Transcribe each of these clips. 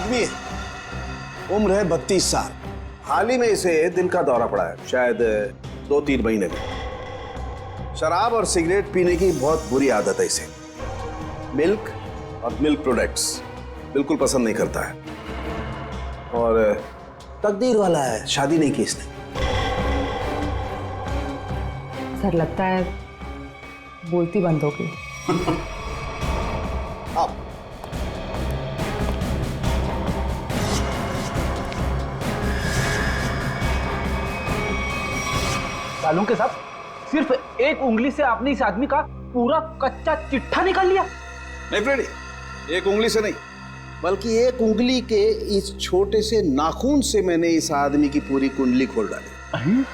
आदमी है, उम्र है 32 साल। हाल ही में इसे दिल का दौरा पड़ा है, शायद 2-3 महीने में। शराब और सिगरेट पीने की बहुत बुरी आदत है इसे। मिल्क और मिल्क प्रोडक्ट्स बिल्कुल पसंद नहीं करता है। और तकदीर वाला है, शादी नहीं की इसने। सर लगता है बोलती बंद हो गई। अब सालों के साथ सिर्फ एक उंगली से आपने इस आदमी का पूरा कच्चा चिट्ठा निकाल लिया। नहीं फ्रेडी, एक उंगली से नहीं, बल्कि एक उंगली के इस छोटे से नाखून से मैंने इस आदमी की पूरी कुंडली खोल डाली।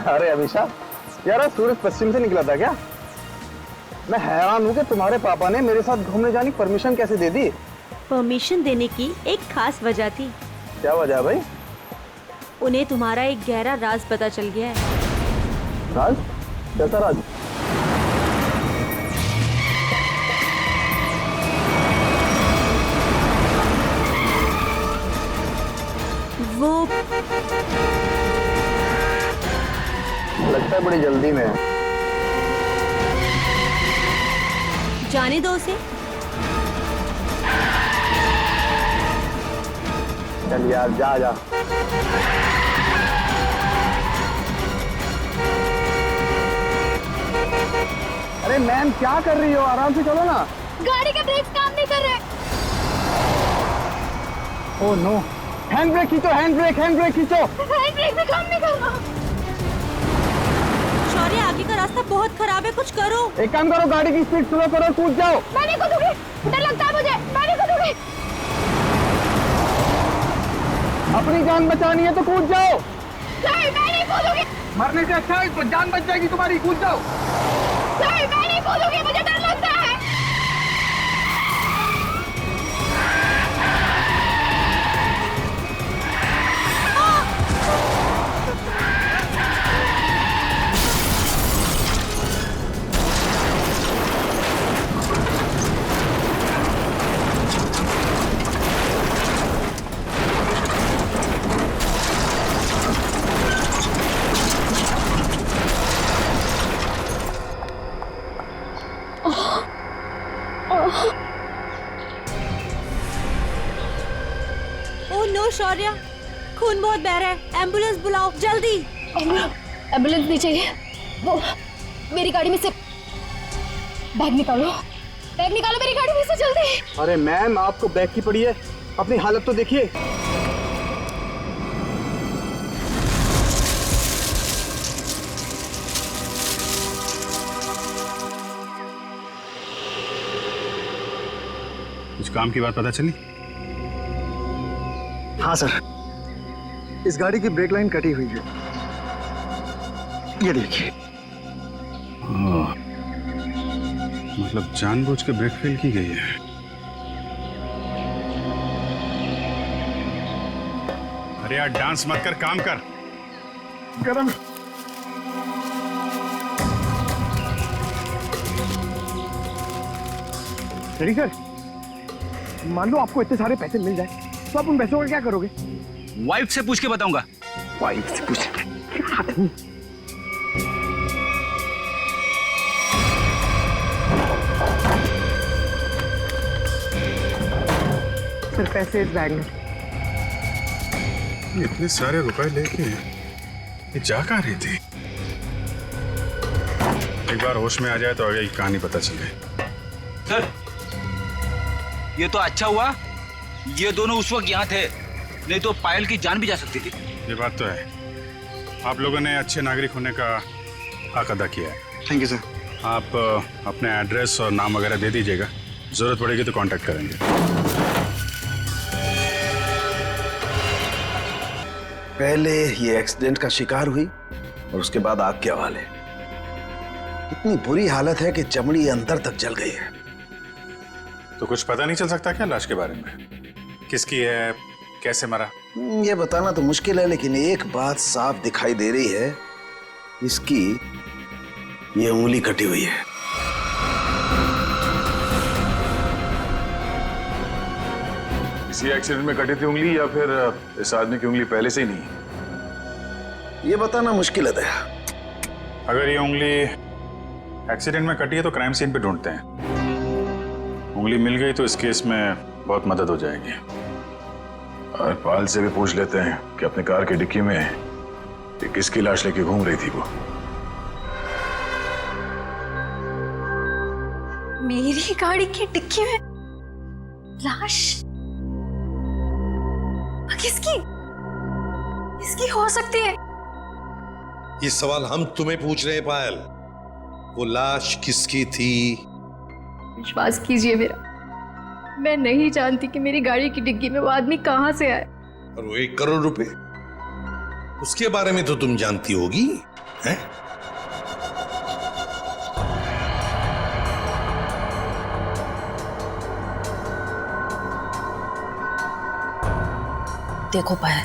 अरे अभिषा, यार सूरज पश्चिम से निकला था क्या? मैं हैरान हूँ कि तुम्हारे पापा ने मेरे साथ घूमने जाने की परमिशन कैसे दे दी? परमिशन देने की एक खास वजह थी। क्या वजह भाई? उन्हें तुम्हारा एक गहरा राज पता चल गया है। राज? कैसा राज? वो लगता है बड़ी जल्दी में है। जाने दो उसे। चल यार, जा जा। अरे मैम, क्या कर रही हो? आराम से चलो ना। गाड़ी के ब्रेक्स काम नहीं कर रहे। ओह नो, हैंड ब्रेक खींचो, हैंड ब्रेक खींचो। हैंड ब्रेक भी काम नहीं कर रहा। शौर्य, आगे का रास्ता बहुत खराब है, कुछ करो। एक काम करो, गाड़ी की स्पीड स्लो करो, कूद जाओ। मैं नहीं कूदूंगी, डर लगता है मुझे। मैं नहीं कूदूंगी। अपनी जान बचानी है तो कूद जाओ। नहीं, मैं नहीं कूदूंगी। मरने से अच्छा है जान बच जाएगी तुम्हारी, कूद जाओ। नहीं, मैं नहीं कूदूंगी, मुझे डर लगता है। ओह नो शौर्य, खून बहुत बह रहा है, एम्बुलेंस बुलाओ जल्दी। एम्बुलेंस नहीं चाहिए। वो मेरी गाड़ी में से बैग निकालो, बैग निकालो मेरी गाड़ी में से जल्दी। अरे मैम, आपको बैग की पड़ी है, अपनी हालत तो देखिए। कुछ काम की बात पता चली? हाँ सर, इस गाड़ी की ब्रेक लाइन कटी हुई है, ये देखिए। मतलब जानबूझ के ब्रेक फेल की गई है। अरे यार, डांस मत कर, काम कर। गरम। रेडी सर, मान लो आपको इतने सारे पैसे मिल जाए तो आप उन पैसों का क्या करोगे? वाइफ से पूछ के बताऊंगा। वाइफ से पूछ? सर पैसे इस बैग में। इतने सारे रुपए लेके ये जा कहाँ रही थी? एक बार होश में आ जाए तो आगे की कहानी पता चले। सर, ये तो अच्छा हुआ ये दोनों उस वक्त यहाँ थे, नहीं तो पायल की जान भी जा सकती थी। ये बात तो है, आप लोगों ने अच्छे नागरिक होने का हक अदा किया है। Thank you sir. आप अपने एड्रेस और नाम वगैरह दे दीजिएगा, जरूरत पड़ेगी तो कांटेक्ट करेंगे। पहले ये एक्सीडेंट का शिकार हुई और उसके बाद आग के हवाले। इतनी बुरी हालत है कि चमड़ी अंदर तक जल गई है। तो कुछ पता नहीं चल सकता क्या लाश के बारे में? किसकी है, कैसे मरा? ये बताना तो मुश्किल है, लेकिन एक बात साफ दिखाई दे रही है, इसकी ये उंगली कटी हुई है। इसी एक्सीडेंट में कटी थी उंगली या फिर इस आदमी की उंगली पहले से ही नहीं है? ये बताना मुश्किल है दया। अगर ये उंगली एक्सीडेंट में कटी है तो क्राइम सीन पे ढूंढते हैं। उंगली मिल गई तो इस केस में बहुत मदद हो जाएगी। और पाल से भी पूछ लेते हैं कि अपने कार की डिक्की में ये किसकी लाश लेके घूम रही थी वो। मेरी गाड़ी की डिक्की में लाश? किसकी? किसकी हो सकती है? ये सवाल हम तुम्हें पूछ रहे हैं पायल। वो लाश किसकी थी? विश्वास कीजिए मेरा, मैं नहीं जानती कि मेरी गाड़ी की डिग्गी में वो आदमी कहां से आए। और वो 1 करोड़ रुपए, उसके बारे में तो तुम जानती होगी, हैं? देखो पायल,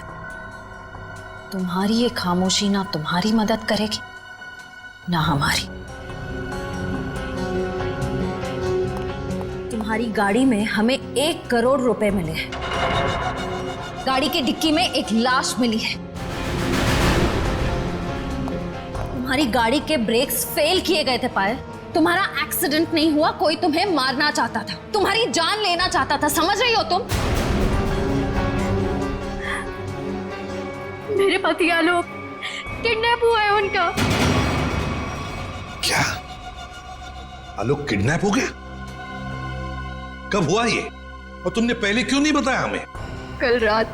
तुम्हारी ये खामोशी ना तुम्हारी मदद करेगी ना हमारी। तुम्हारी गाड़ी में हमें 1 करोड़ रुपए मिले हैं, गाड़ी की डिक्की में एक लाश मिली है, तुम्हारी गाड़ी के ब्रेक्स फेल किए गए थे पायल। तुम्हारा एक्सीडेंट नहीं हुआ, कोई तुम्हें मारना चाहता था, तुम्हारी जान लेना चाहता था, समझ रही हो तुम? मेरे पति आलोक किडनैप हुआ है उनका। क्या आलोक किडनैप हो गया? कब हुआ ये? और तुमने पहले क्यों नहीं बताया हमें? कल रात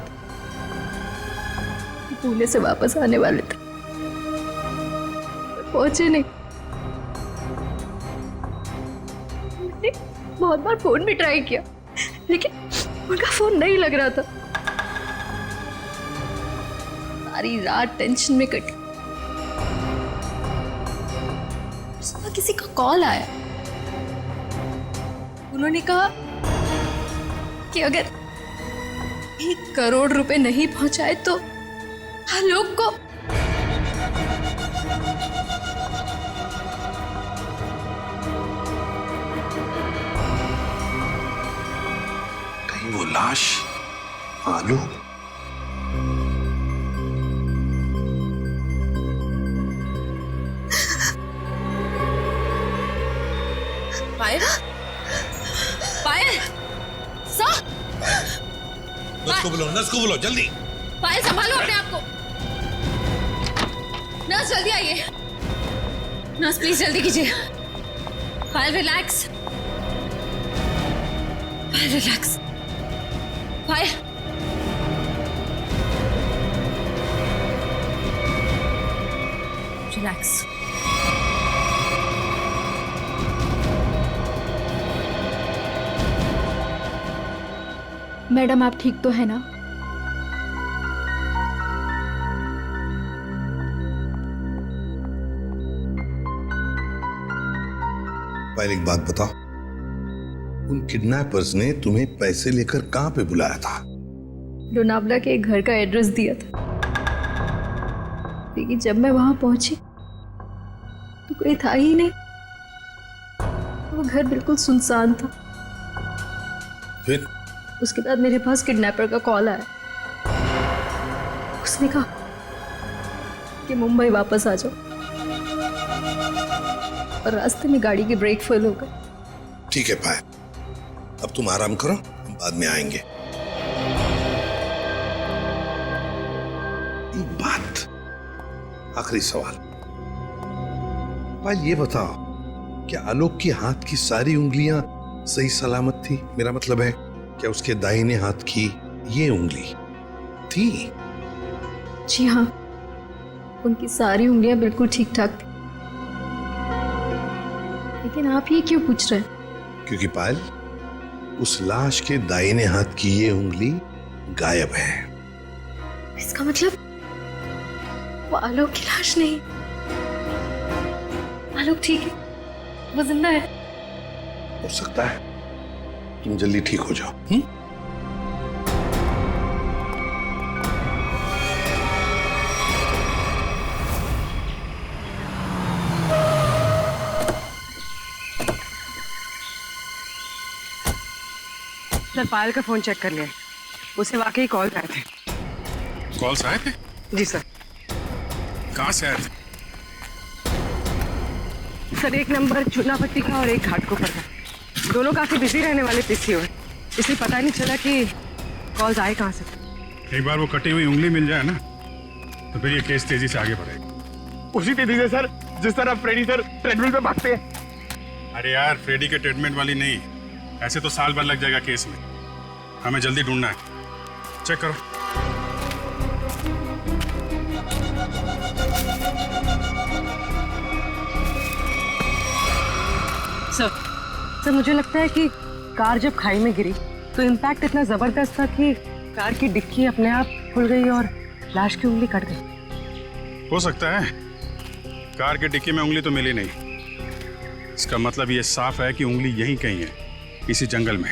पुणे से वापस आने वाले थे, पहुंचे नहीं। मैंने बहुत बार फोन भी ट्राई किया लेकिन उनका फोन नहीं लग रहा था। सारी रात टेंशन में कटी। सुबह किसी का कॉल आया, उन्होंने कहा कि अगर 1 करोड़ रुपए नहीं पहुंचाए तो आलोक को कहीं वो लाश आलोक? पायल, पायल, सर, नर्स को बोलो जल्दी। पायल संभालो अपने आप को। नर्स जल्दी आइए। नर्स प्लीज जल्दी कीजिए। पायल रिलैक्स, पायल रिलैक्स, पायल। रिलैक्स। मैडम आप ठीक तो है ना? पहले एक बात बताओ, उन किडनैपर्स ने तुम्हें पैसे लेकर कहां पे बुलाया था? लोनावला के एक घर का एड्रेस दिया था, लेकिन जब मैं वहां पहुंची तो कोई था ही नहीं। वो घर बिल्कुल सुनसान था। फिर उसके बाद मेरे पास किडनैपर का कॉल आया। उसने कहा कि मुंबई वापस आ जाओ, और रास्ते में गाड़ी के ब्रेक फेल हो गए। ठीक है पायल, अब तुम आराम करो, हम बाद में आएंगे। एक बात, आखिरी सवाल। पायल ये बताओ, क्या आलोक के हाथ की सारी उंगलियां सही सलामत थी? मेरा मतलब है, क्या उसके दाहिने हाथ की ये उंगली थी? जी हाँ, उनकी सारी उंगलियां बिल्कुल ठीक ठाक थी। लेकिन आप ये क्यों पूछ रहे हैं? क्योंकि पायल, उस लाश के दाहिने हाथ की ये उंगली गायब है। इसका मतलब वो आलोक की लाश नहीं। आलोक ठीक है, वो जिंदा है। हो सकता है तुम जल्दी ठीक हो जाओ। सर पायल का फोन चेक कर लिया, उसे वाकई कॉल आए थे। कॉल्स आए थे? जी सर। कहाँ से आए थे? सर एक नंबर चुनापट्टी का और एक घाटकोपर का, दोनों काफी बिजी रहने वाले पीसीओ है, इसलिए पता नहीं चला कि कॉल्स आए कहाँ से। एक बार वो कटी हुई उंगली मिल जाए ना तो फिर ये केस तेजी से आगे बढ़ेगा। उसी तेजी से सर जिस तरह फ्रेडी सर ट्रेडमिल पे भागते हैं। अरे यार, फ्रेडी के ट्रीटमेंट वाली नहीं, ऐसे तो साल भर लग जाएगा केस में। हमें जल्दी ढूंढना है। चेक करो। सर मुझे लगता है कि कार जब खाई में गिरी तो इम्पैक्ट इतना जबरदस्त था कि कार की डिक्की अपने आप खुल गई और लाश की उंगली कट गई। हो सकता है। कार की डिक्की में उंगली तो मिली नहीं, इसका मतलब ये साफ है कि उंगली यहीं कहीं है, इसी जंगल में।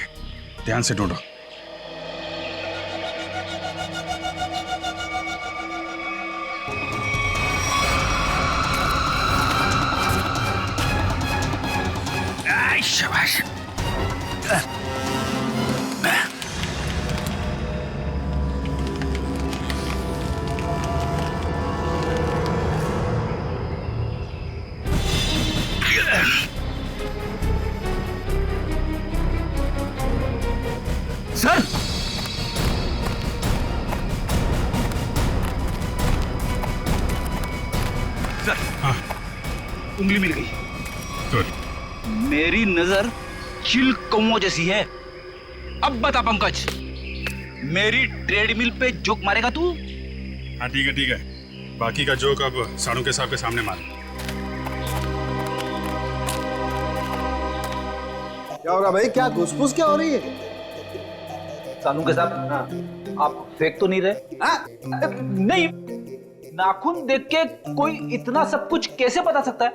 ध्यान से ढूंढो। शाबाश। सर, सर, हाँ, उंगली मिल गई। गुड। मेरी नजर चिल कौओं जैसी है। अब बता पंकज, मेरी ट्रेडमिल पे जोक मारेगा तू? हाँ ठीक है ठीक है, बाकी का जोक अब सानू के साहब के सामने मार। क्या हो रहा भाई? क्या घुसपुस क्या हो रही है? सानू के साहब, आप फेंक तो नहीं रहे? हाँ? नहीं, नाखून देख के कोई इतना सब कुछ कैसे बता सकता है?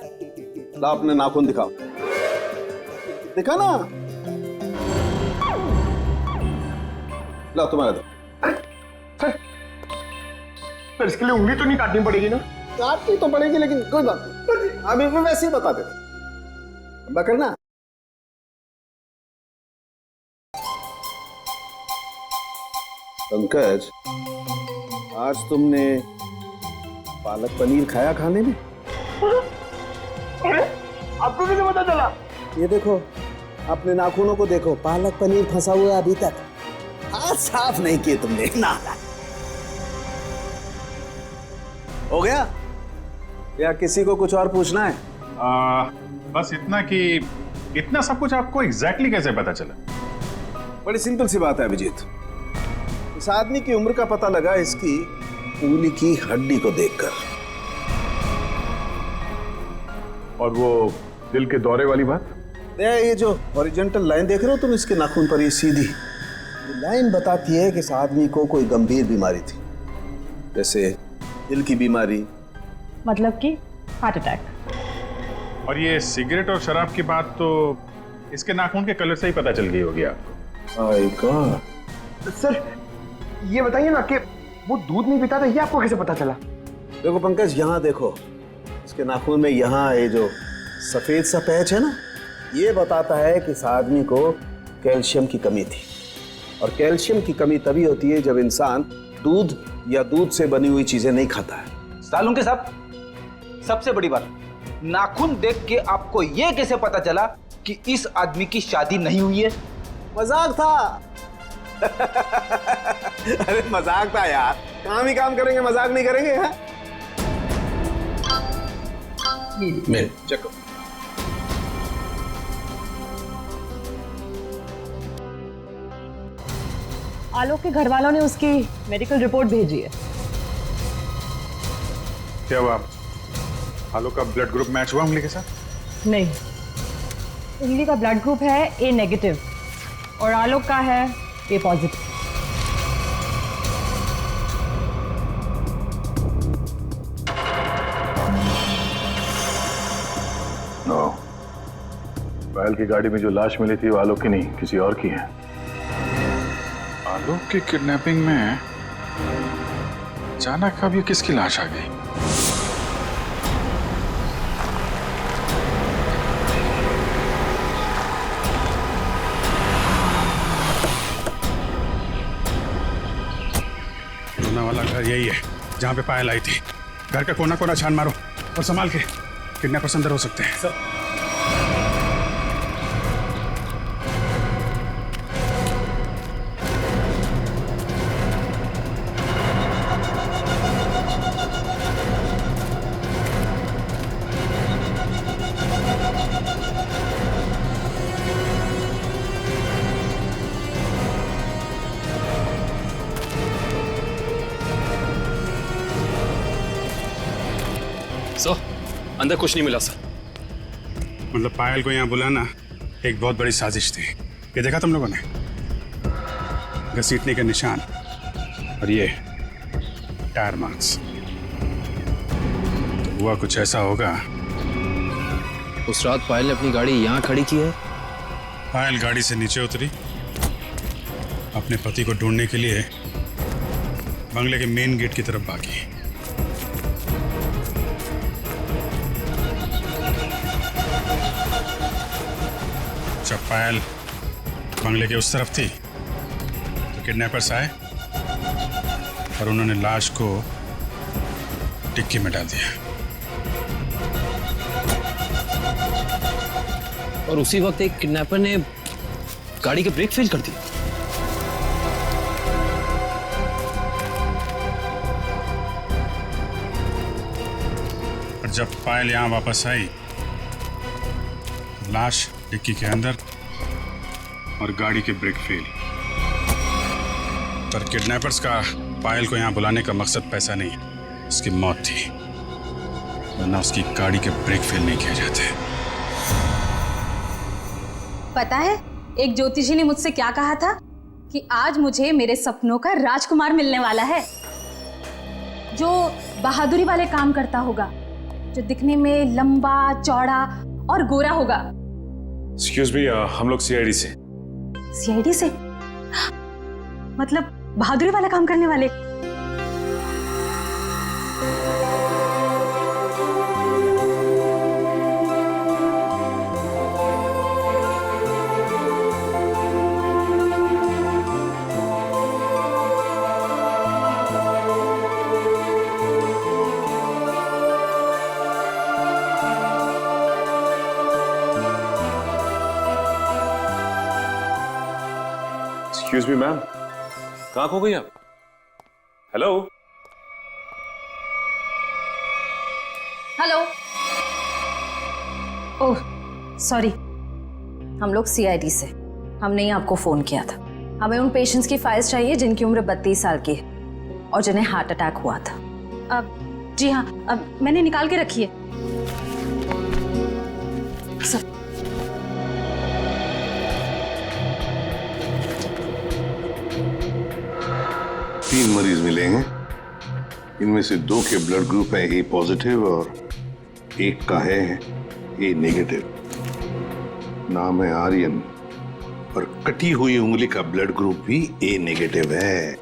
ला अपने नाखून दिखाओ। दिखा ना। ला तुम्हारा दो। सर इसके लिए उंगली तो नहीं काटनी पड़ेगी ना? काटनी तो पड़ेगी, लेकिन कोई बात नहीं, अभी मैं वैसे ही बता देता। करना पंकज, आज तुमने पालक पनीर खाया खाने में? आपको कैसे पता चला? ये देखो, अपने नाखूनों को देखो, पालक पनीर फंसा हुआ है अभी तक। हाथ साफ नहीं किए तुमने ना। हो गया या किसी को कुछ और पूछना है? बस इतना कि इतना सब कुछ आपको एग्जैक्टली कैसे पता चला? बड़ी सिंपल सी बात है अभिजीत। इस आदमी की उम्र का पता लगा इसकी उंगली की हड्डी को देखकर। और वो दिल के दौरे वाली बात? ये जो हॉरिजॉन्टल लाइन देख रहे हो तुम इसके नाखून पर, ये सीधी ये लाइन बताती है कि इस आदमी को कोई गंभीर बीमारी थी, जैसे दिल की बीमारी, मतलब कि हार्ट अटैक। और ये सिगरेट और शराब की बात तो इसके नाखून के कलर से ही पता चल गई होगी आपको। My God. सर ये बताइए ना कि वो दूध नहीं पीता था, ये आपको कैसे पता चला? देखो पंकज, यहाँ देखो, इसके नाखून में यहाँ ये जो सफेद सा पैच है ना, ये बताता है कि इस आदमी को कैल्शियम की कमी थी। और कैल्शियम की कमी तभी होती है जब इंसान दूध या दूध से बनी हुई चीजें नहीं खाता है। सालू के साहब, सबसे बड़ी बात, नाखून देख के आपको ये कैसे पता चला कि इस आदमी की शादी नहीं हुई है? मजाक था। अरे मजाक था यार, काम ही काम करेंगे, मजाक नहीं करेंगे। हाँ? मैं चेक करो। आलोक के घर वालों ने उसकी मेडिकल रिपोर्ट भेजी है। क्या हुआ? आलोक का ब्लड ग्रुप मैच हुआ उंगली के साथ? नहीं, उंगली का ब्लड ग्रुप है ए नेगेटिव और आलोक का है ए पॉजिटिव। नो, बैल की गाड़ी में जो लाश मिली थी वो आलोक की नहीं, किसी और की है। आलोक की किडनैपिंग में अचानक अब ये किसकी लाश आ गई? लोनावाला घर यही है जहाँ पे पायल आई थी। घर का कोना कोना छान मारो और संभाल के, किडनैपर्स अंदर हो सकते हैं। सर अंदर कुछ नहीं मिला सर। मतलब पायल को यहाँ बुलाना एक बहुत बड़ी साजिश थी। ये देखा तुम लोगों ने, घसीटने के निशान और ये टायर मार्क्स। तो हुआ कुछ ऐसा होगा। उस रात पायल ने अपनी गाड़ी यहाँ खड़ी की है। पायल गाड़ी से नीचे उतरी, अपने पति को ढूंढने के लिए बंगले के मेन गेट की तरफ भागी। जब पायल बंगले के उस तरफ थी तो किडनैपर्स आए और उन्होंने लाश को डिक्की में डाल दिया। और उसी वक्त एक किडनैपर ने गाड़ी के ब्रेक फेल कर दिए। और जब पायल यहाँ वापस आई, लाश डिक्की के अंदर और गाड़ी के ब्रेक फेल। पर किडनैपर्स का पायल को यहाँ बुलाने का मकसद पैसा नहीं, उसकी मौत थी, वरना उसकी गाड़ी के ब्रेक फेल नहीं किए जाते। पता है एक ज्योतिषी ने मुझसे क्या कहा था कि आज मुझे मेरे सपनों का राजकुमार मिलने वाला है, जो बहादुरी वाले काम करता होगा, जो दिखने में लंबा चौड़ा और गोरा होगा। एक्सक्यूज मी, हम लोग सीआईडी से। सीआईडी से? मतलब बहादुरी वाला काम करने वाले? एक्सक्यूज मी मैम, कहाँ खो गई आप? Hello hello. ओह सॉरी, हम लोग सीआईडी से, हमने ही आपको फोन किया था। हमें उन पेशेंट्स की फाइल्स चाहिए जिनकी उम्र 32 साल की है और जिन्हें हार्ट अटैक हुआ था। अब जी हाँ, अब मैंने निकाल के रखी है। सर 3 मरीज मिलेंगे, इनमें से 2 के ब्लड ग्रुप है ए पॉजिटिव और एक का है ए नेगेटिव। नाम है आर्यन और कटी हुई उंगली का ब्लड ग्रुप भी ए नेगेटिव है।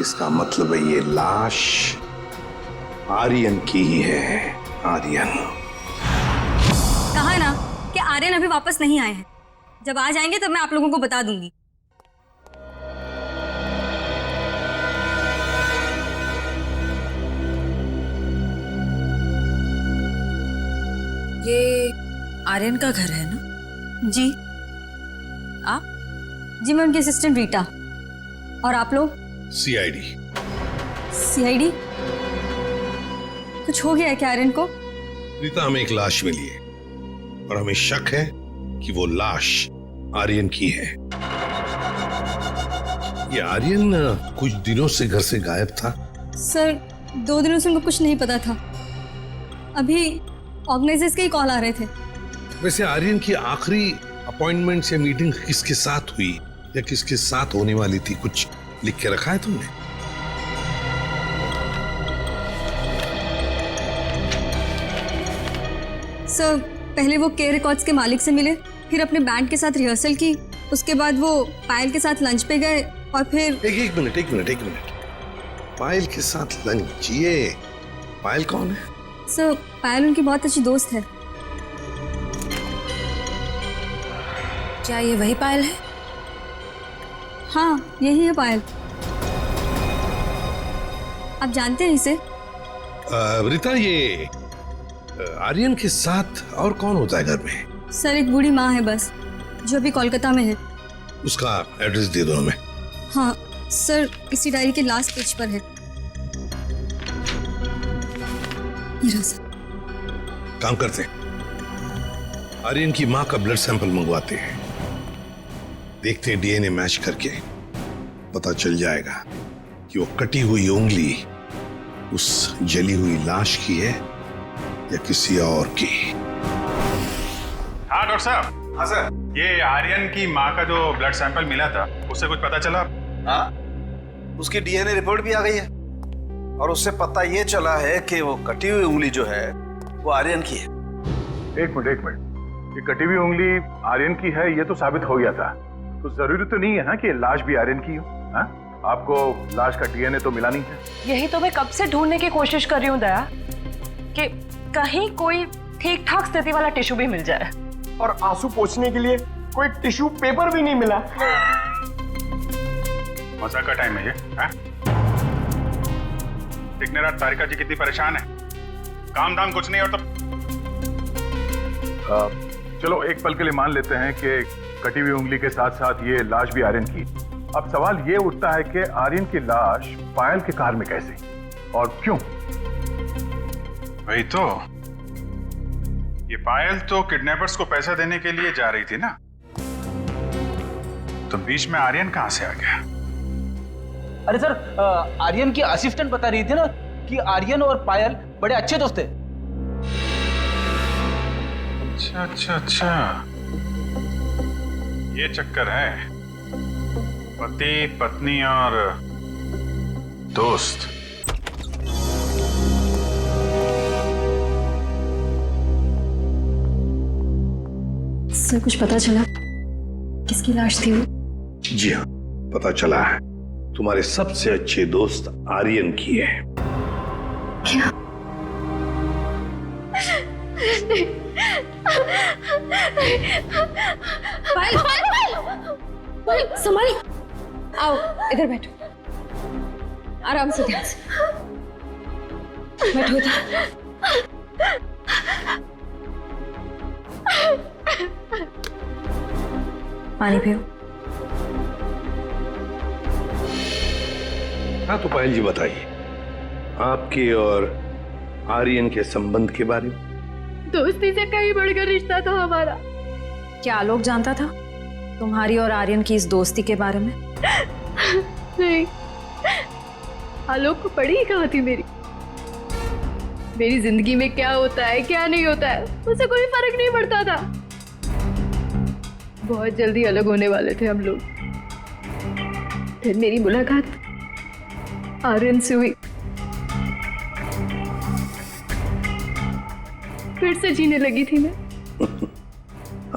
इसका मतलब है ये लाश आर्यन की ही है। आर्यन कहा है ना कि आर्यन अभी वापस नहीं आए हैं। जब आ जाएंगे तब मैं आप लोगों को बता दूंगी। ये आर्यन का घर है ना? जी। आप? जी मैं उनकी असिस्टेंट रीटा। और आप लोग? सीआईडी। सीआईडी? कुछ हो गया है क्या आर्यन को? रीता, हमें एक लाश मिली है और हमें शक है कि वो लाश आर्यन की है। ये आर्यन कुछ दिनों से घर से गायब था। सर 2 दिनों से उनको कुछ नहीं पता था। अभी ऑर्गेनाइजर्स के ही कॉल आ रहे थे। वैसे आर्यन की आखिरी अपॉइंटमेंट या मीटिंग किसके साथ हुई या किसके साथ होने वाली थी, कुछ लिख के रखा है तुमने? सर पहले वो के रिकॉर्ड्स के मालिक से मिले, फिर अपने बैंड के साथ रिहर्सल की, उसके बाद वो पायल के साथ लंच पे गए और फिर एक मिनट। पायल के साथ लंच? ये पायल कौन है? सर पायल उनकी बहुत अच्छी दोस्त है। क्या ये वही पायल है? हाँ यही है पायल। आप जानते हैं इसे? रीता, ये आर्यन के साथ और कौन होता है घर में? सर, एक बूढ़ी माँ है बस, जो अभी कोलकाता में है। उसका एड्रेस दे दो हमें। हाँ सर, इसी डायरी के लास्ट पेज पर है। ये रहा सर। काम करते हैं, आर्यन की माँ का ब्लड सैंपल मंगवाते हैं, देखते हैं डीएनए मैच करके पता चल जाएगा कि वो कटी हुई उंगली उस जली हुई लाश की है या किसी और की। हाँ डॉक्टर साहब। हाँ सर। ये आर्यन की माँ का जो ब्लड सैंपल मिला था, उससे कुछ पता चला? हाँ, उसकी डीएनए रिपोर्ट भी आ गई है और उससे पता ये चला है कि वो कटी हुई उंगली जो है वो आर्यन की है। एक मिनट, ये कटी हुई उंगली आर्यन की है ये तो साबित हो गया था, तो जरूरी तो नहीं है ना कि लाश भी आर्यन की हो। हाँ? आपको लाश का डीएनए तो मिला नहीं है। यही तो मैं कब से ढूंढने की कोशिश कर रही हूँ दया, कि कहीं कोई ठीक ठाक स्थिति वाला टिश्यू भी मिल जाए। और आंसू पोंछने के लिए कोई टिश्यू पेपर भी नहीं मिला। मजाक का टाइम है ये? दिखने रात तारिका जी कितनी परेशान है, काम धाम कुछ नहीं और तो चलो एक पल के लिए मान लेते हैं कि कटी हुई उंगली के साथ साथ ये लाश भी आर्यन की। अब सवाल ये उठता है कि आर्यन की लाश पायल के कार में कैसे और क्यों? वही तो, ये पायल तो किडनैपर्स को पैसा देने के लिए जा रही थी ना, तो बीच में आर्यन कहां से आ गया? अरे सर, आर्यन की असिस्टेंट बता रही थी ना कि आर्यन और पायल बड़े अच्छे दोस्त थे। अच्छा, ये चक्कर है, पति पत्नी और दोस्त। सर, कुछ पता चला किसकी लाश थी वो? जी हाँ, पता चला है, तुम्हारे सबसे अच्छे दोस्त आर्यन की है। क्या? पायल, पायल, संभाल। आओ, इधर बैठो, आराम से, ध्यान से बैठो इधर। पानी पियो। हाँ तो पायल जी बताइए, आपके और आर्यन के संबंध के बारे में। दोस्ती से कहीं बढ़कर रिश्ता था हमारा। क्या आलोक जानता था तुम्हारी और आर्यन की इस दोस्ती के बारे में? नहीं, आलोक को पड़ी ही कहाँ थी मेरी जिंदगी में क्या होता है क्या नहीं होता है उसे कोई फर्क नहीं पड़ता था। बहुत जल्दी अलग होने वाले थे हम लोग, फिर मेरी मुलाकात आर्यन से हुई, फिर से जीने लगी थी मैं।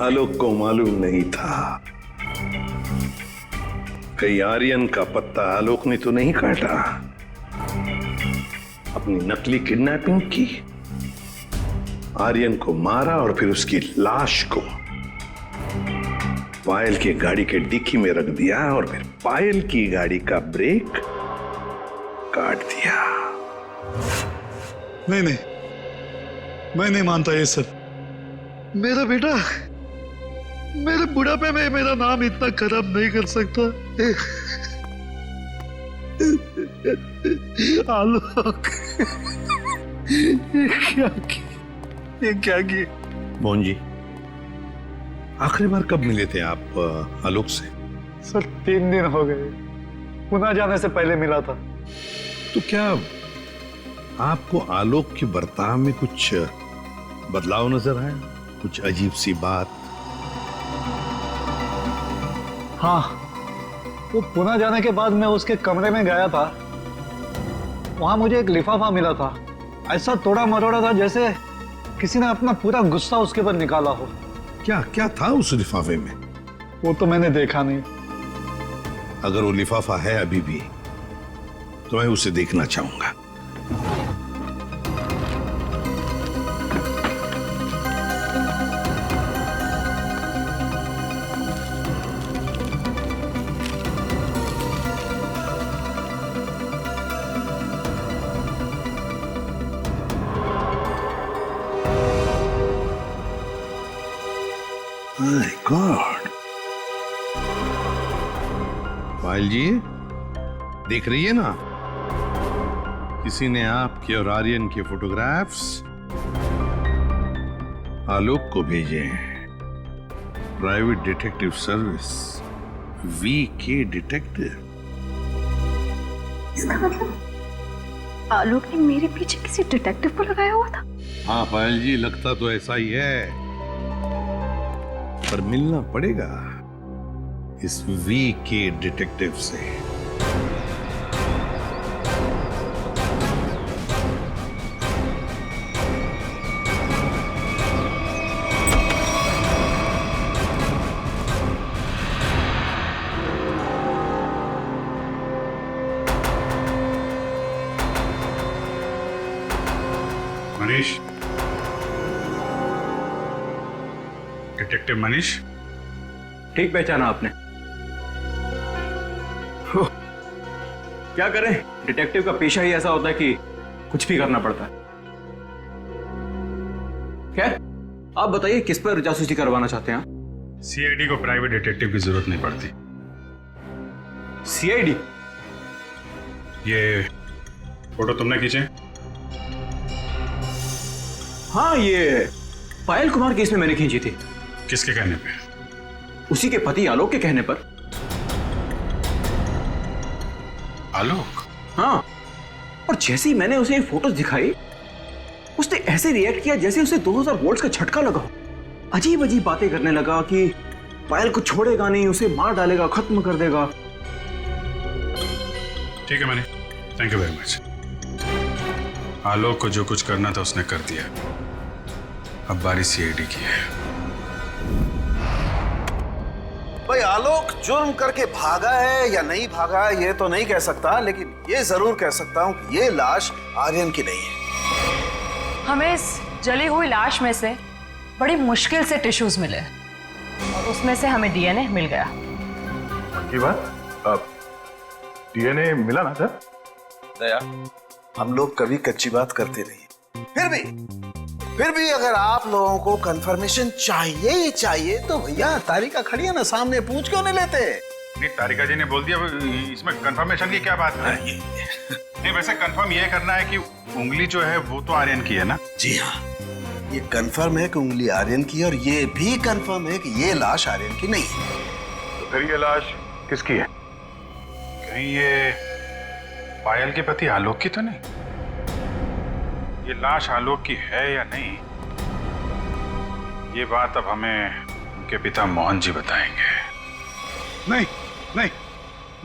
आलोक को मालूम नहीं था कहीं आर्यन का पत्ता आलोक ने तो नहीं काटा, अपनी नकली किडनैपिंग की, आर्यन को मारा और फिर उसकी लाश को पायल की गाड़ी के डिक्की में रख दिया और फिर पायल की गाड़ी का ब्रेक काट दिया। नहीं, मैं नहीं मानता ये सब। मेरा बेटा मेरे बुढ़ापे में मेरा नाम इतना खराब नहीं कर सकता। आलोक, ये क्या किए? मोहन जी, आखिरी बार कब मिले थे आप आलोक से? सर 3 दिन हो गए, पुणे जाने से पहले मिला था। तो क्या आपको आलोक के बर्ताव में कुछ बदलाव नजर आया, कुछ अजीब सी बात? हाँ, वो पुणे जाने के बाद मैं उसके कमरे में गया था, वहां मुझे एक लिफाफा मिला था, ऐसा तोड़ा मरोड़ा था जैसे किसी ने अपना पूरा गुस्सा उसके ऊपर निकाला हो। क्या क्या था उस लिफाफे में? वो तो मैंने देखा नहीं। अगर वो लिफाफा है अभी भी तो मैं उसे देखना चाहूंगा। My God. पायल जी, देख रही है ना, किसी ने आपके और आर्यन के फोटोग्राफ्स आलोक को भेजे हैं। Private detective service, VK detective. इसका मतलब आलोक ने मेरे पीछे किसी डिटेक्टिव को लगाया हुआ था। हाँ पायल जी, लगता तो ऐसा ही है, पर मिलना पड़ेगा इस वीके डिटेक्टिव से। मनीष, डिटेक्टिव मनीष। ठीक पहचाना आपने। क्या करें, डिटेक्टिव का पेशा ही ऐसा होता है कि कुछ भी करना पड़ता है। खैर, आप बताइए किस पर जासूसी करवाना चाहते हैं आप? सीआईडी को प्राइवेट डिटेक्टिव की जरूरत नहीं पड़ती। सीआईडी? ये फोटो तुमने खींचे? हाँ, ये पायल कुमार केस में मैंने खींची थी। किसके कहने पे? उसी के पति आलोक के कहने पर। आलोक? हाँ, और जैसे ही मैंने उसे ये फोटोज दिखाई, उसने ऐसे रिएक्ट किया जैसे उसे 2000 वोल्ट्स का झटका लगा। अजीब अजीब बातें करने लगा कि पायल को छोड़ेगा नहीं, उसे मार डालेगा, खत्म कर देगा। ठीक है Manish, thank you very much. Alok को जो कुछ करना था उसने कर दिया, अब बारी सीआईडी की है। भाई आलोक जुर्म करके भागा है या नहीं भागा ये तो नहीं कह सकता, लेकिन ये जरूर कह सकता हूं कि ये लाश आर्यन की नहीं है। हमें इस जली हुई लाश में से बड़ी मुश्किल से टिश्यूज मिले और उसमें से हमें डीएनए मिल गया। की बात? अब डीएनए मिला ना सर? दया, हम लोग कभी कच्ची बात करते नहीं। फिर भी अगर आप लोगों को कंफर्मेशन चाहिए ही चाहिए तो भैया तारिका खड़ी है ना सामने, पूछ क्यों नहीं लेते? नहीं, तारिका जी ने बोल दिया, इसमें कंफर्मेशन की क्या बात है? नहीं, वैसे कंफर्म ये करना है कि उंगली जो है वो तो आर्यन की है ना? जी हाँ, ये कंफर्म है कि उंगली आर्यन की है और ये भी कंफर्म है कि ये लाश आर्यन की नहीं है। तो फिर ये लाश किसकी है? कहीं ये पायल के पति आलोक की तो नहीं? ये लाश आलोक की है या नहीं, ये बात अब हमें उनके पिता मोहन जी बताएंगे। नहीं नहीं,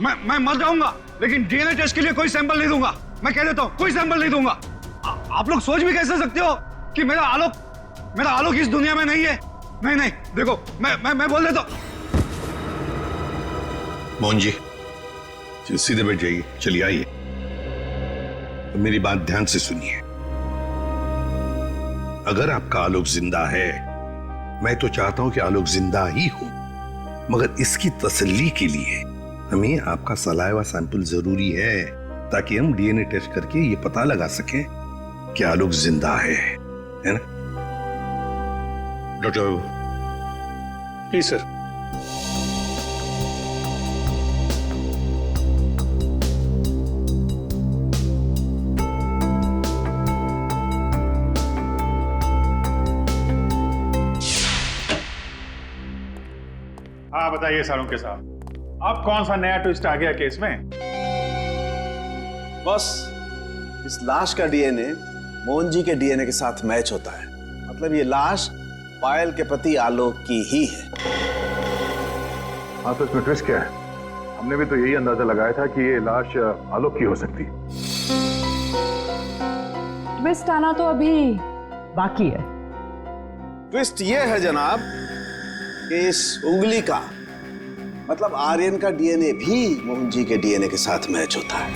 मैं मर जाऊंगा लेकिन डीएनए टेस्ट के लिए कोई सैंपल नहीं दूंगा। मैं कह देता हूं, कोई सैंपल नहीं दूंगा। आप लोग सोच भी कैसे सकते हो कि मेरा आलोक इस दुनिया में नहीं है? नहीं नहीं, देखो मैं बोल देता हूं। मोहन जी, सीधे बैठ जाइए, चलिए आइए, मेरी बात ध्यान से सुनिए। अगर आपका आलोक जिंदा है, मैं तो चाहता हूं कि आलोक जिंदा ही हो, मगर इसकी तसल्ली के लिए हमें आपका सलाइवा सैंपल जरूरी है ताकि हम डीएनए टेस्ट करके ये पता लगा सकें कि आलोक जिंदा है ना? Doctor please sir. हाँ बताइए सालुंके साहब, अब कौन सा नया ट्विस्ट आ गया केस में? बस इस लाश का डीएनए मोहन जी के डीएनए के साथ मैच होता है, मतलब ये लाश पायल के पति आलोक की ही है। हाँ, तो इसमें ट्विस्ट क्या है? हमने भी तो यही अंदाजा लगाया था कि ये लाश आलोक की हो सकती है। ट्विस्ट आना तो अभी बाकी है। ट्विस्ट ये है जनाब कि इस उंगली का मतलब आर्यन का डीएनए भी मोहन जी के डीएनए के साथ मैच होता है।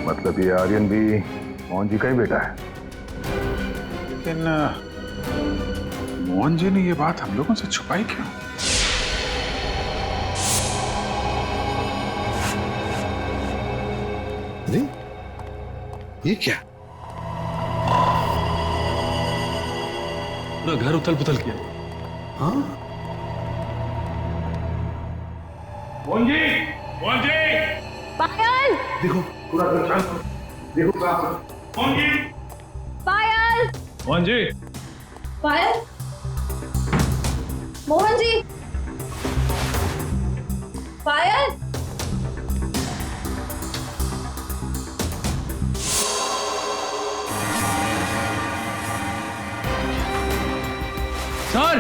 मतलब ये आर्यन भी मोहन जी का ही बेटा है। लेकिन मोहन जी ने ये बात हम लोगों से छुपाई क्यों? अरे ये क्या? पूरा घर उथल पुथल किया। हाँ? मोहन जी, मोहन जी, पायल, देखो पूरा घर शांत हो। देखो क्या हो रहा है। मोहन जी, पायल, मोहन जी, पायल, मोहन जी, पायल। सर,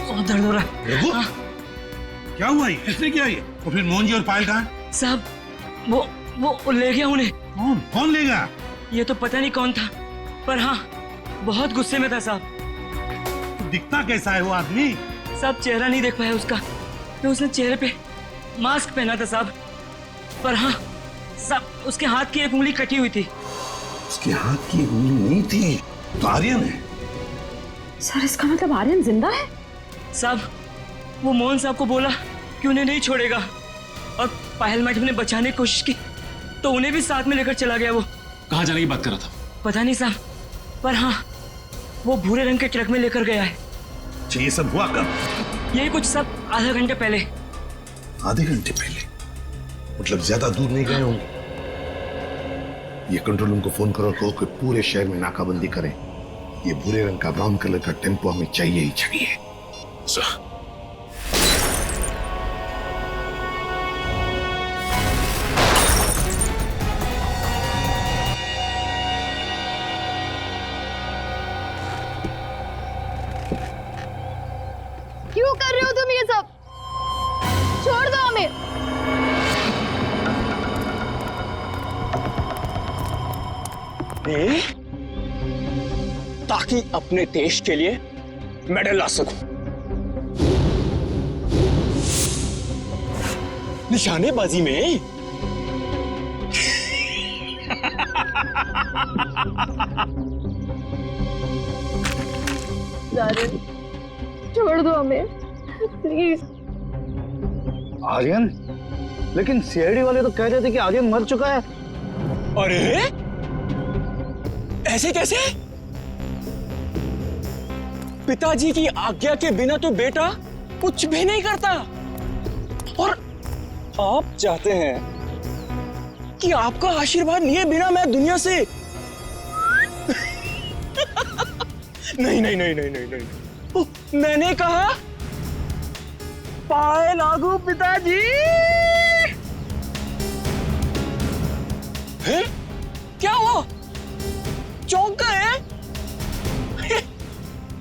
बहुत दर्द हो रहा है। रघु, क्या हुआ ये? किसने किया ये? और फिर मोहन जी और पायल कहाँ? साहब, वो ले गया उन्हें। कौन? कौन लेगा? ये तो पता नहीं कौन था, पर हाँ बहुत गुस्से में था साहब। दिखता कैसा है वो आदमी? साहब चेहरा नहीं देख पाया उसका, तो उसने चेहरे पे मास्क पहना था साहब। पर हाँ साहब, उसके हाथ की एक उंगली कटी हुई थी। उसके हाथ की उंगली नहीं थी तो आर्यन है। सर इसका मतलब आर्यन जिंदा है? साहब वो मोहन साहब को बोला कि उन्हें नहीं छोड़ेगा, और पायल मैडम ने बचाने की कोशिश की तो उन्हें भी साथ में लेकर चला गया। वो कहाँ जाने की बात कर रहा था? पता नहीं साहब, पर हाँ वो भूरे रंग के ट्रक में लेकर गया है। अच्छा ये सब हुआ कब? यही कुछ सब आधा घंटे पहले। आधे घंटे पहले? मतलब ज्यादा दूर नहीं गए होंगे। ये कंट्रोल रूम को फोन करो, कहो कि पूरे शहर में नाकाबंदी करें। ये भूरे रंग का ब्राउन कलर का टेम्पो हमें चाहिए ही चाहिए। क्यों कर रहे हो तुम ये सब? छोड़ दो हमें। ताकि अपने देश के लिए मेडल ला सकूं। निशानेबाजी में छोड़ दो हमें प्लीज। आर्यन? लेकिन सीआईडी वाले तो कह रहे थे कि आर्यन मर चुका है। अरे ऐसे कैसे? पिताजी की आज्ञा के बिना तो बेटा कुछ भी नहीं करता, और आप चाहते हैं कि आपका आशीर्वाद लिए बिना मैं दुनिया से नहीं नहीं नहीं नहीं नहीं नहीं। मैंने कहा पाए लागू पिताजी। है? क्या हुआ? चौंक गए?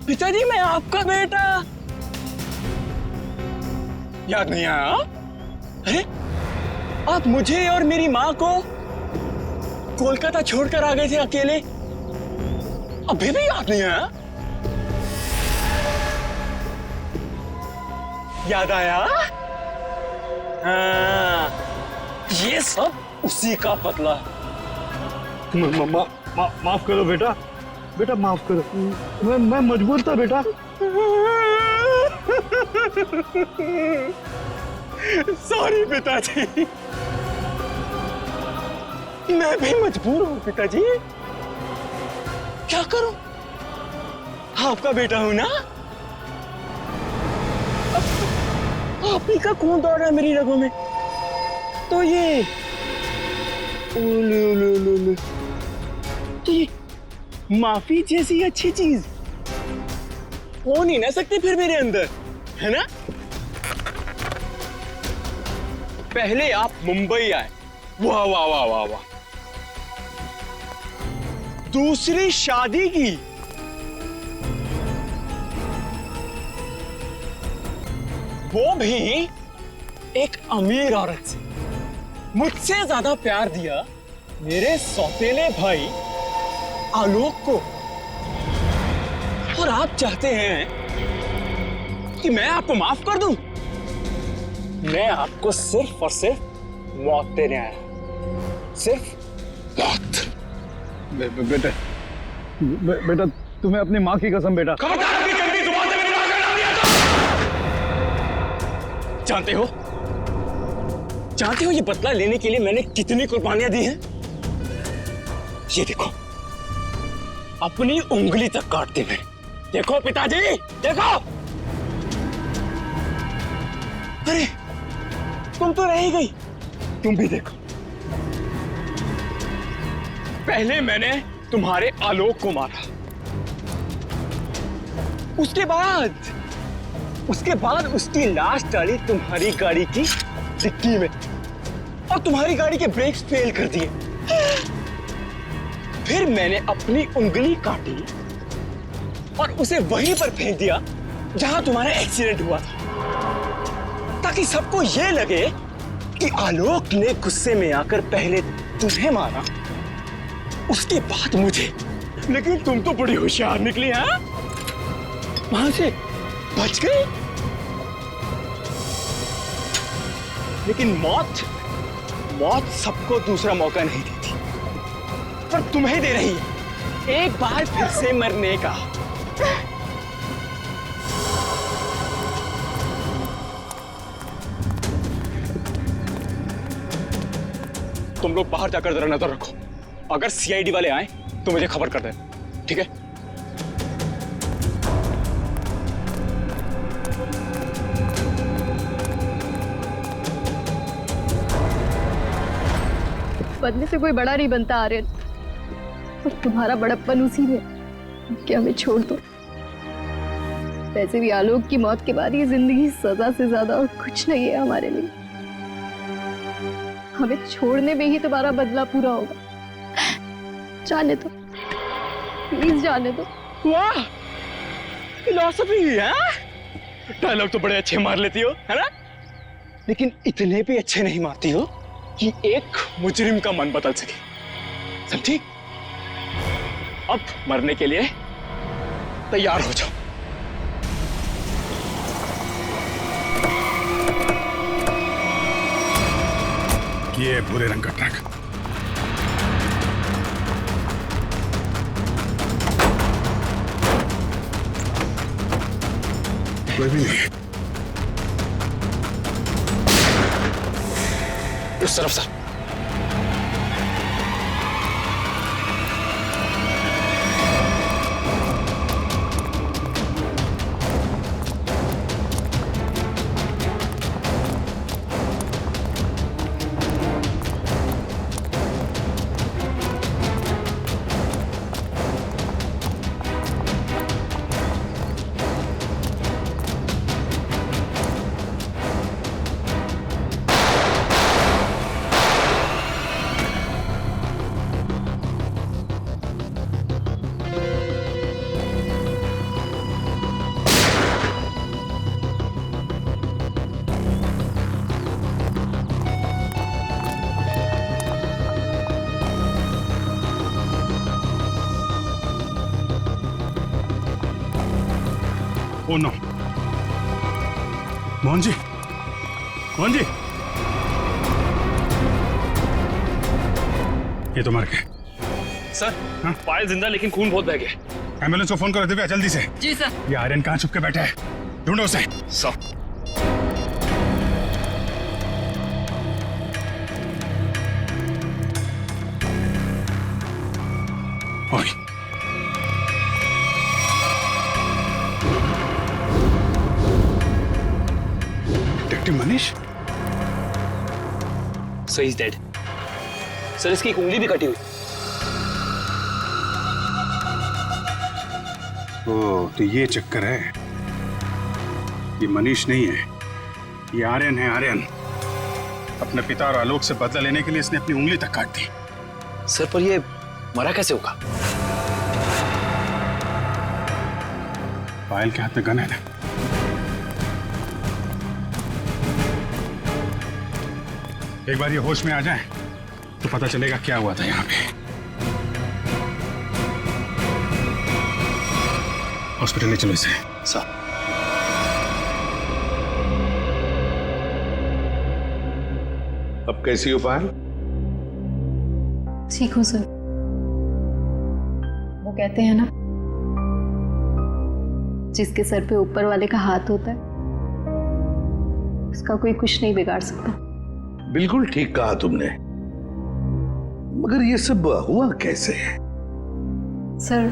पिताजी मैं आपका बेटा। याद नहीं आया? अरे आप मुझे और मेरी माँ को कोलकाता छोड़कर आ गए थे अकेले, अभी भी याद नहीं आया? याद आया? हाँ, ये सब उसी का बदला है। माफ करो बेटा, बेटा माफ करो। मैं मजबूर था बेटा। सॉरी पिताजी, मैं भी मजबूर हूँ पिताजी। क्या करूं? आपका बेटा हूं ना। आप ही का खून दौड़ रहा है मेरी रगों में, तो ये तो ये माफी जैसी अच्छी चीज हो नहीं ना सकती फिर मेरे अंदर, है ना? पहले आप मुंबई आए, वाह वाह वाह वाह वाह। दूसरी शादी की, वो भी एक अमीर औरत से। मुझसे ज्यादा प्यार दिया मेरे सौतेले भाई आलोक को, और आप चाहते हैं कि मैं आपको माफ कर दूं? मैं आपको सिर्फ और सिर्फ मौत देने आया, सिर्फ मौत। बेटा बेटा तुम्हें अपनी माँ की कसम बेटा। जानते हो ये बदला लेने के लिए मैंने कितनी कुर्बानियां दी हैं? ये देखो, अपनी उंगली तक काट दी मैंने। देखो पिताजी, देखो। अरे तुम तो रह ही गई, तुम भी देखो। पहले मैंने तुम्हारे आलोक को मारा, उसके बाद उसकी लाश डाली तुम्हारी गाड़ी की डिक्की में और तुम्हारी गाड़ी के ब्रेक्स फेल कर दिए। फिर मैंने अपनी उंगली काटी और उसे वहीं पर फेंक दिया जहां तुम्हारा एक्सीडेंट हुआ था, ताकि सबको यह लगे कि आलोक ने गुस्से में आकर पहले तुम्हें मारा, उसके बाद मुझे। लेकिन तुम तो बड़ी होशियार निकली हैं, वहां से बच गई। लेकिन मौत सबको दूसरा मौका नहीं देती, पर तुम्हें दे रही है एक बार फिर से मरने का। तुम लोग बाहर जाकर जरा नजर रखो, अगर सीआईडी वाले आए तो मुझे खबर कर देना, ठीक है? बनने से कोई बड़ा नहीं बनता आर्यन, और तुम्हारा बड़प्पन उसी में कि हमें छोड़ दो। वैसे भी आलोक की मौत के बाद ये जिंदगी सजा से ज्यादा और कुछ नहीं है हमारे लिए। हमें छोड़ने में ही तुम्हारा बदला पूरा होगा। जाने दो, प्लीज जाने दो। वाह, फिलॉसफी है। डायलॉग तो बड़े अच्छे मार लेती हो, है ना? लेकिन इतने भी अच्छे नहीं मारती हो कि एक मुजरिम का मन बदल सके, समझी? अब मरने के लिए तैयार हो जाओ। ये भूरे रंग का ट्रक। कोई भी नहीं। उस तरफ sir. Oh no, Mohan ji, Mohan ji, ये तो मर गए। सर, पायल जिंदा लेकिन खून बहुत बह गया। एम्बुलेंस को फोन करो दिव्या, जल्दी से। जी सर। ये आर्यन कहाँ छुप के बैठा है, ढूंढो उसे। Sir. Detective Manish? So he's dead. Sir, इसकी एक उंगली भी कटी हुई। ओह, तो ये चक्कर है। ये मनीष नहीं है, ये आर्यन है। आर्यन अपने पिता और आलोक से बदला लेने के लिए इसने अपनी उंगली तक काट दी। सर, पर ये मरा कैसे होगा? पायल के हाथ में गन है ना। एक बार ये होश में आ जाए तो पता चलेगा क्या हुआ था यहाँ पे। हॉस्पिटल ले चलो इसे। सर। अब कैसी हो पायल? ठीक हूँ सर। वो कहते हैं ना, जिसके सर पे ऊपर वाले का हाथ होता है उसका कोई कुछ नहीं बिगाड़ सकता। बिल्कुल ठीक कहा तुमने। मगर ये सब हुआ कैसे? सर,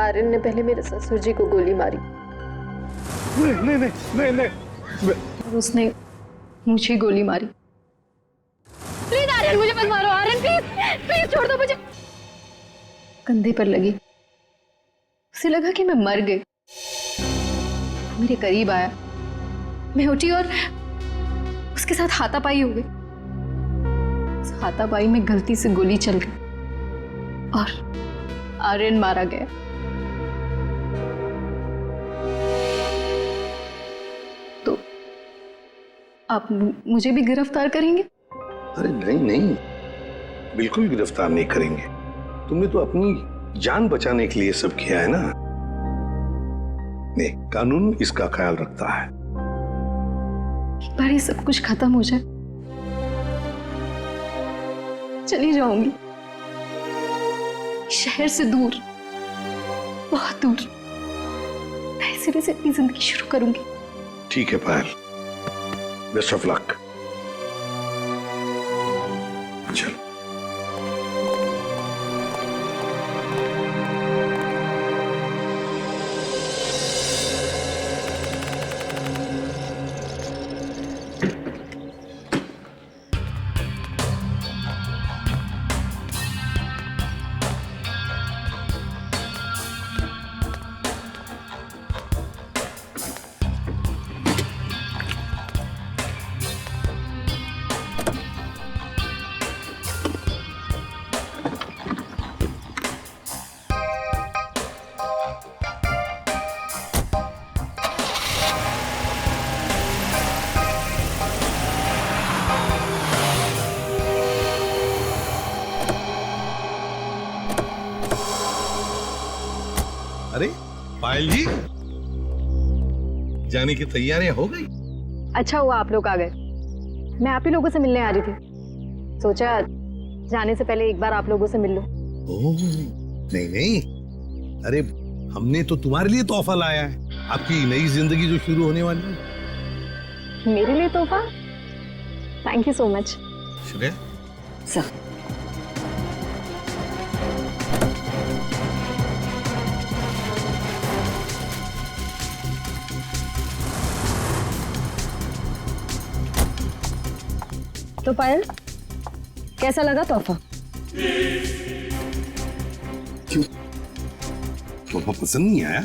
आर्यन ने पहले मेरे ससुर जी को गोली मारी। नहीं नहीं नहीं नहीं, और उसने मुझे गोली मारी। प्लीज आर्यन, मुझे मत मारो आर्यन, प्लीज प्लीज छोड़ दो मुझे। कंधे पर लगी, उसे लगा कि मैं मर गई। मेरे करीब आया, मैं उठी और उसके साथ हाथापाई हो गई। उस हाथापाई में गलती से गोली चल गई और आर्यन मारा गया। तो आप मुझे भी गिरफ्तार करेंगे? अरे नहीं नहीं, बिल्कुल गिरफ्तार नहीं करेंगे। तुमने तो अपनी जान बचाने के लिए सब किया है ना। नहीं, कानून इसका ख्याल रखता है। एक बार ये सब कुछ खत्म हो जाए, चली जाऊंगी शहर से दूर, बहुत दूर। नए सिरे से अपनी जिंदगी शुरू करूंगी। ठीक है पायल, बेस्ट ऑफ लक। चलो। अरे पायल जी, जाने की तैयारियां हो गई? अच्छा हुआ आप लोग आ गए। मैं आप ही लोगों से मिलने आ रही थी, सोचा जाने से पहले एक बार आप लोगों से मिल लूं। ओह, नहीं नहीं, अरे हमने तो तुम्हारे लिए तोहफा लाया है, आपकी नई जिंदगी जो शुरू होने वाली है। मेरे लिए तोहफा? Thank you so much. Shreya sir, तो पायल, कैसा लगा तोहफा? क्यों, तोहफा पसंद नहीं आया?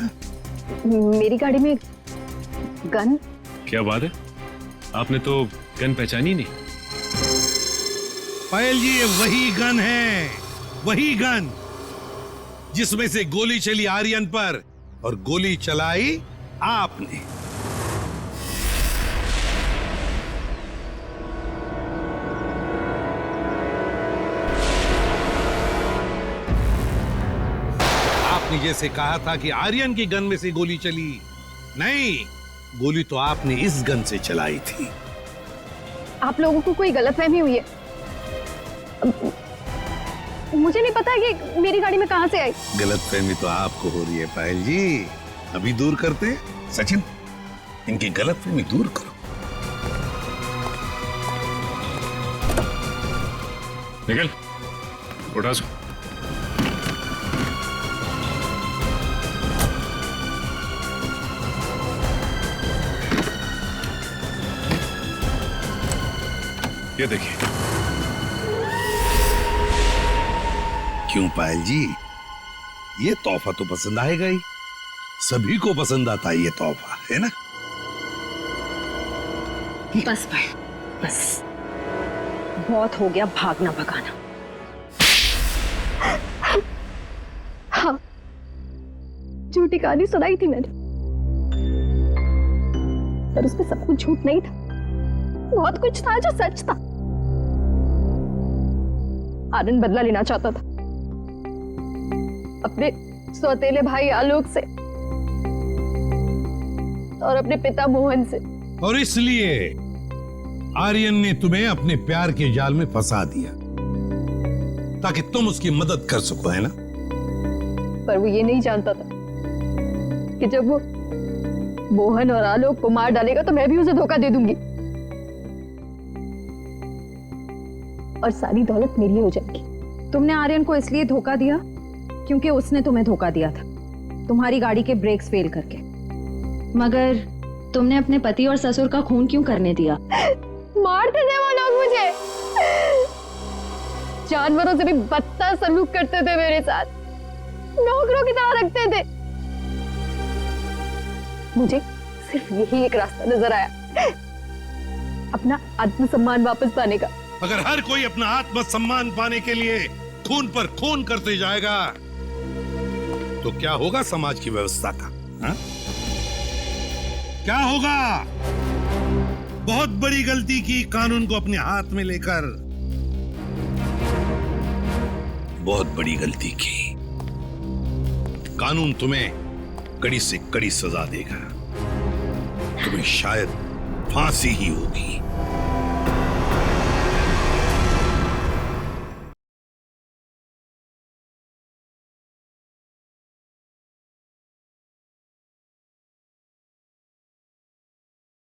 मेरी गाड़ी में गन। क्या बात है, आपने तो गन पहचानी नहीं? पायल जी, ये वही गन है, वही गन जिसमें से गोली चली आर्यन पर और गोली चलाई आपने। जैसे कहा था कि आर्यन की गन में से गोली चली, नहीं, गोली तो आपने इस गन से चलाई थी। आप लोगों को कोई गलतफहमी हुई है। मुझे नहीं पता कि मेरी गाड़ी में कहां से आई। गलतफहमी तो आपको हो रही है पायल जी, अभी दूर करते हैं। सचिन, इनकी गलतफहमी दूर करो। निकल, उठा सो। ये देखिए। क्यों पायल जी, ये तोहफा तो पसंद आएगा ही, सभी को पसंद आता है ये तोहफा, है ना? बस भाई, बस बहुत हो गया भागना भगाना। हाँ, झूठी कहानी सुनाई थी मैंने, पर उसमें सब कुछ झूठ नहीं था, बहुत कुछ था जो सच था। आर्यन बदला लेना चाहता था अपने सौतेले भाई आलोक से और अपने पिता मोहन से, और इसलिए आर्यन ने तुम्हें अपने प्यार के जाल में फंसा दिया ताकि तुम उसकी मदद कर सको, है ना? पर वो ये नहीं जानता था कि जब वो मोहन और आलोक को मार डालेगा तो मैं भी उसे धोखा दे दूंगी। और सारी दौलत मेरी हो जाएगी। तुमने आर्यन को इसलिए धोखा दिया क्योंकि उसने तुम्हें धोखा दिया था, तुम्हारी गाड़ी के ब्रेक्स फेल करके। मगर तुमने अपने पति और ससुर का खून क्यों करने दिया? मारते थे वो लोग मुझे, जानवरों से भी बदतर सलूक करते थे मेरे साथ, नौकरों की तरह रखते थे। मुझे सिर्फ यही एक रास्ता नजर आया, अपना आत्मसम्मान वापस पाने का। अगर हर कोई अपना आत्मसम्मान पाने के लिए खून पर खून करते जाएगा तो क्या होगा समाज की व्यवस्था का? हा? क्या होगा? बहुत बड़ी गलती की कानून को अपने हाथ में लेकर, बहुत बड़ी गलती की। कानून तुम्हें कड़ी से कड़ी सजा देगा, तुम्हें शायद फांसी ही होगी।